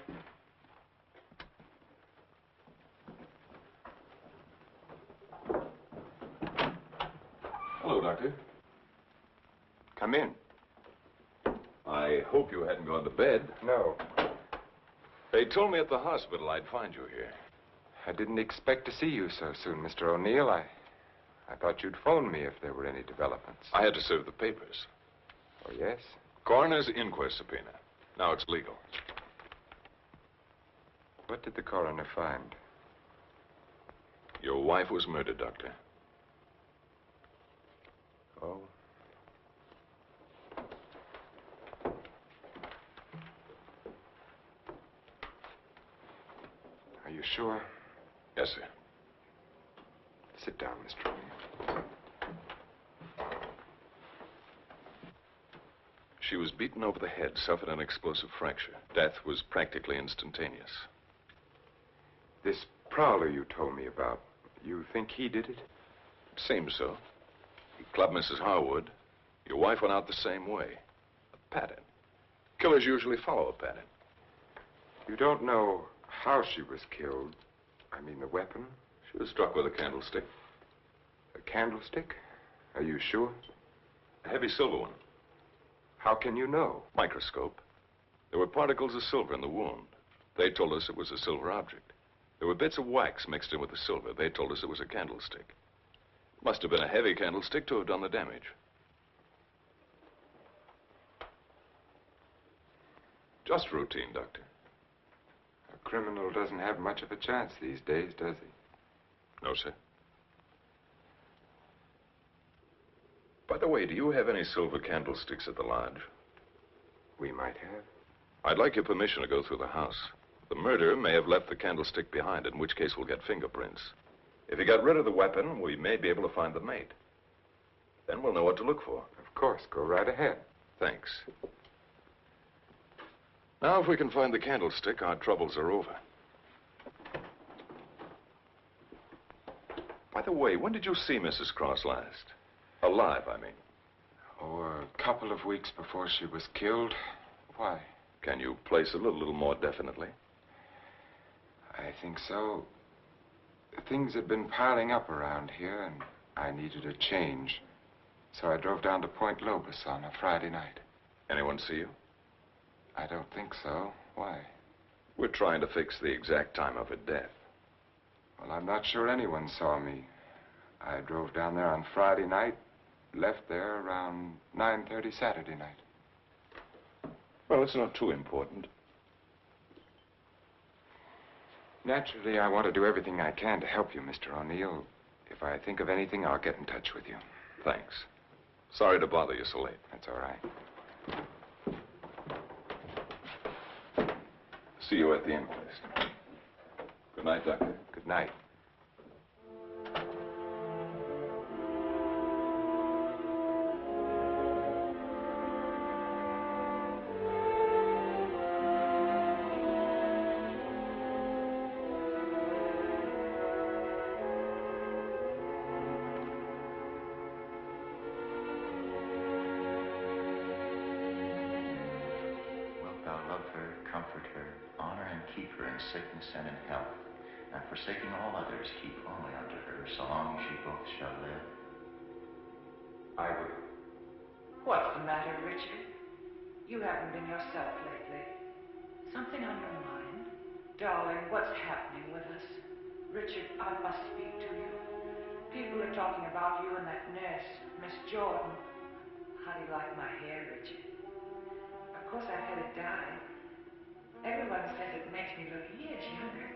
Hello, Doctor. Come in. I hope you hadn't gone to bed. No. They told me at the hospital I'd find you here. I didn't expect to see you so soon, Mr. O'Neill. I thought you'd phone me if there were any developments. I had to serve the papers. Oh, yes? Coroner's inquest subpoena. Now it's legal. What did the coroner find? Your wife was murdered, Doctor. Oh? Are you sure? Yes, sir. Sit down, Mr. O'Neill. She was beaten over the head, suffered an explosive fracture. Death was practically instantaneous. This prowler you told me about, you think he did it? Seems so. He clubbed Mrs. Harwood. Your wife went out the same way. A pattern. Killers usually follow a pattern. You don't know how she was killed? I mean, the weapon? She was struck with a candlestick. A candlestick? Are you sure? A heavy silver one. How can you know? Microscope. There were particles of silver in the wound. They told us it was a silver object. There were bits of wax mixed in with the silver. They told us it was a candlestick. It must have been a heavy candlestick to have done the damage. Just routine, Doctor. A criminal doesn't have much of a chance these days, does he? No, sir. By the way, do you have any silver candlesticks at the lodge? We might have. I'd like your permission to go through the house. The murderer may have left the candlestick behind, in which case we'll get fingerprints. If he got rid of the weapon, we may be able to find the mate. Then we'll know what to look for. Of course, go right ahead. Thanks. Now, if we can find the candlestick, our troubles are over. By the way, when did you see Mrs. Cross last? Alive, I mean. Oh, a couple of weeks before she was killed. Why? Can you place it a little more definitely? I think so. Things had been piling up around here, and I needed a change. So I drove down to Point Lobos on a Friday night. Anyone see you? I don't think so. Why? We're trying to fix the exact time of her death. Well, I'm not sure anyone saw me. I drove down there on Friday night, left there around 9:30 Saturday night. Well, it's not too important. Naturally, I want to do everything I can to help you, Mr. O'Neill. If I think of anything, I'll get in touch with you. Thanks. Sorry to bother you so late. That's all right. See you at the inquest. Good night, Doctor. Good night. Sickness and in health, and forsaking all others, keep only unto her, so long as ye both shall live. I will. What's the matter, Richard? You haven't been yourself lately. Something on your mind? Darling, what's happening with us? Richard, I must speak to you. People are talking about you and that nurse, Miss Jordan. How do you like my hair, Richard? Of course, I've had it dyed. Everyone says it makes me look years younger.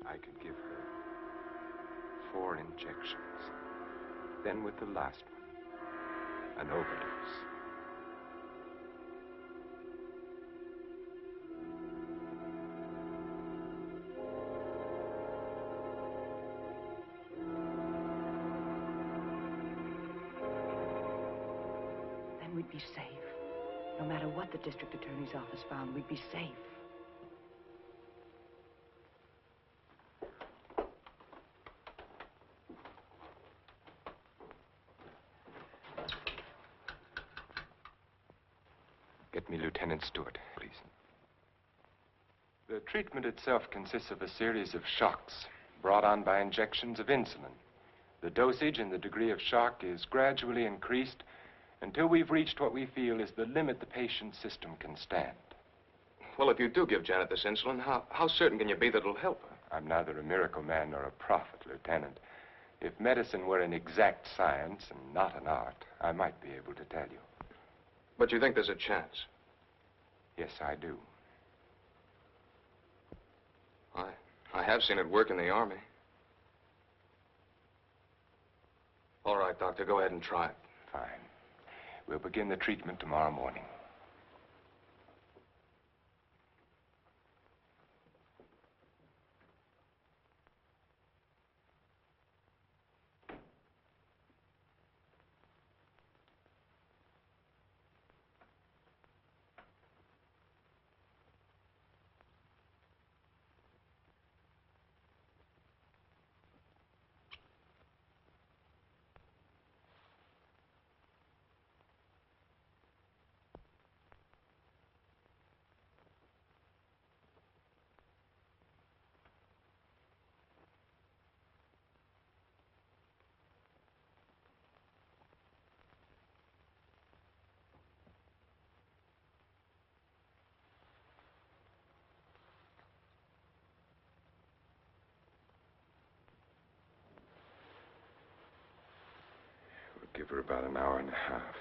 I could give her 4 injections. Then with the last one, an overdose. Then we'd be safe. No matter what the district attorney's office found, we'd be safe. Get me Lieutenant Stewart, please. The treatment itself consists of a series of shocks brought on by injections of insulin. The dosage and the degree of shock is gradually increased until we've reached what we feel is the limit the patient's system can stand. Well, if you do give Janet this insulin, how certain can you be that it'll help her? I'm neither a miracle man nor a prophet, Lieutenant. If medicine were an exact science and not an art, I might be able to tell you. But you think there's a chance? Yes, I do. I have seen it work in the Army. All right, Doctor, go ahead and try it. Fine. We'll begin the treatment tomorrow morning. Give her about an hour and a half.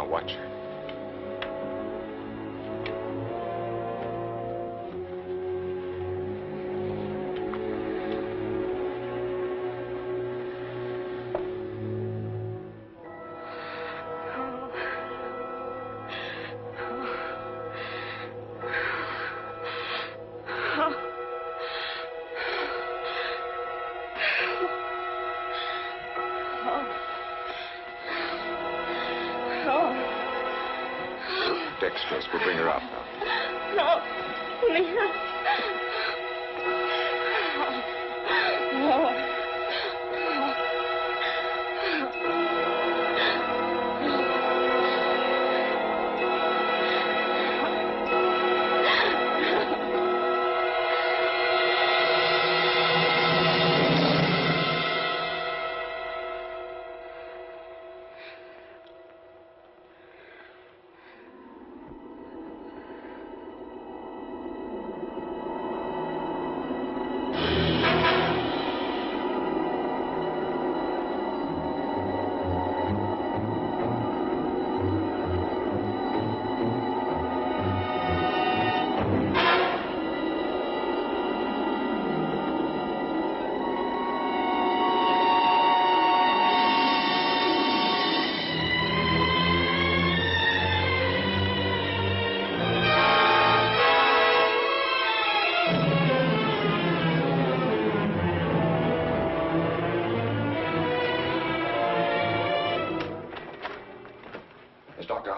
Watch her. Dextrose will bring her out now. No, please. No.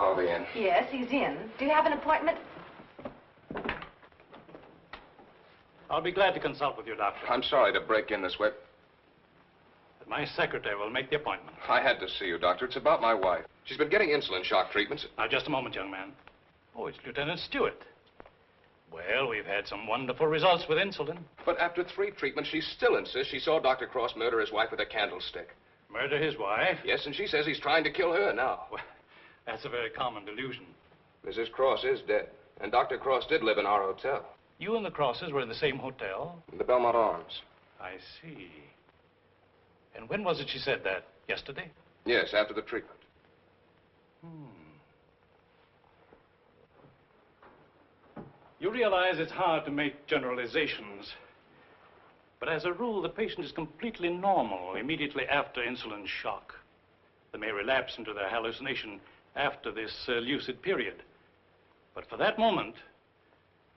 Harvey in? Yes, he's in. Do you have an appointment? I'll be glad to consult with you, Doctor. I'm sorry to break in this way. But my secretary will make the appointment. I had to see you, Doctor. It's about my wife. She's been getting insulin shock treatments. Now, just a moment, young man. Oh, it's Lieutenant Stewart. Well, we've had some wonderful results with insulin. But after 3 treatments, she still insists she saw Dr. Cross murder his wife with a candlestick. Murder his wife? Yes, and she says he's trying to kill her now. Well, that's a very common delusion. Mrs. Cross is dead, and Dr. Cross did live in our hotel. You and the Crosses were in the same hotel? The Belmont Arms. I see. And when was it she said that? Yesterday? Yes, after the treatment. You realize it's hard to make generalizations. But as a rule, the patient is completely normal immediately after insulin shock. They may relapse into their hallucination after this lucid period. But for that moment,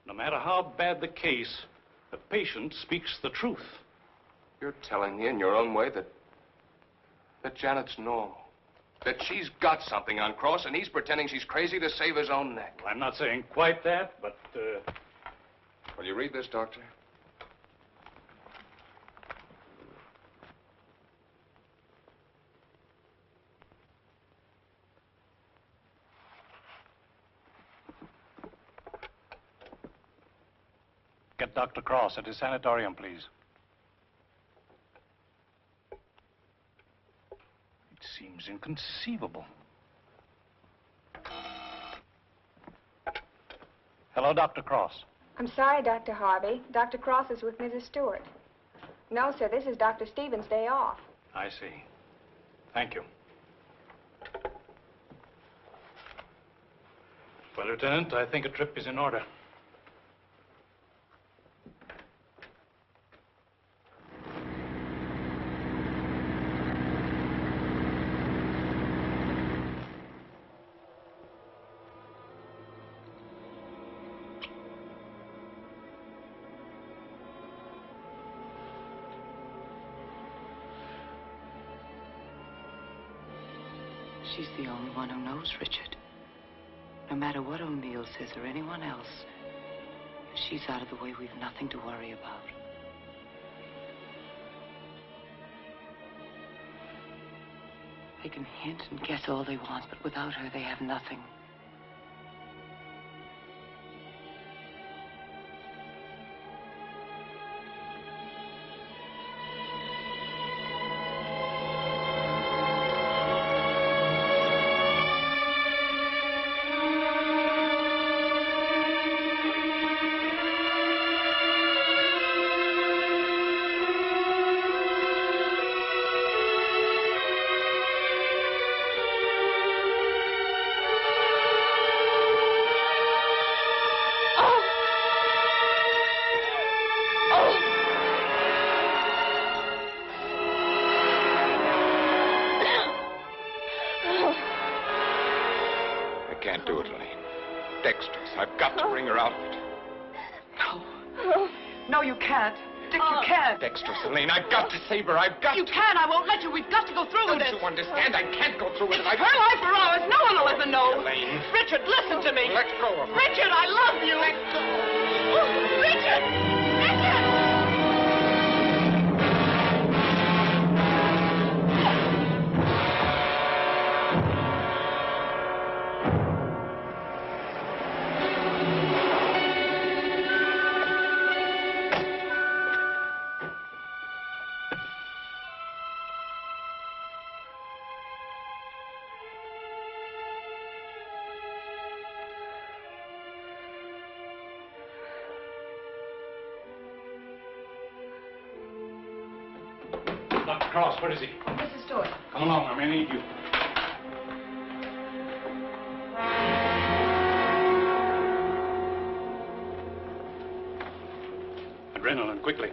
no matter how bad the case, the patient speaks the truth. You're telling me in your own way that Janet's normal. That she's got something on Cross, and he's pretending she's crazy to save his own neck. I'm not saying quite that, but, Will you read this, Doctor? Get Dr. Cross at his sanitarium, please. It seems inconceivable. Hello, Dr. Cross. I'm sorry, Dr. Harvey. Dr. Cross is with Mrs. Stewart. No, sir, this is Dr. Stevens' day off. I see. Thank you. Well, Lieutenant, I think a trip is in order. She's the only one who knows, Richard. No matter what O'Neill says or anyone else, if she's out of the way, we've nothing to worry about. They can hint and guess all they want, but without her, they have nothing. I've got to bring her out of it. No. No, you can't. Dick, you can't. Dexterous, Elaine, I've got to save her. I've got You to. can. I won't let you. We've got to go through with this. Don't you understand? I can't go through with it. It's her life or ours. No one will ever know. Elaine. Richard, listen to me. Let go of her. Richard, I love you. Let go. Richard! Richard! Dr. Cross, where is he? Mrs. Stewart. Come along, I may need you. Adrenaline, quickly.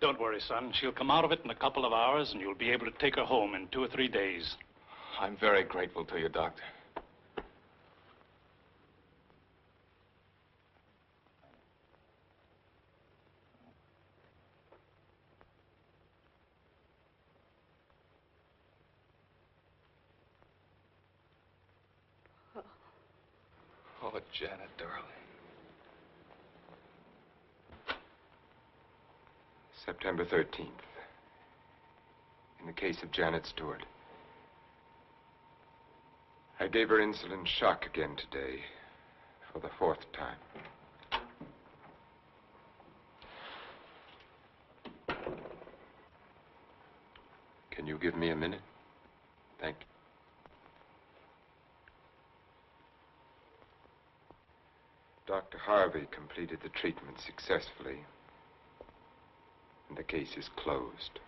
Don't worry, son. She'll come out of it in a couple of hours, and you'll be able to take her home in 2 or 3 days. I'm very grateful to you, Doctor. Oh, Janet, darling. September 13th. In the case of Janet Stewart. I gave her insulin shock again today, for the 4th time. Can you give me a minute? Thank you. Dr. Harvey completed the treatment successfully, and the case is closed.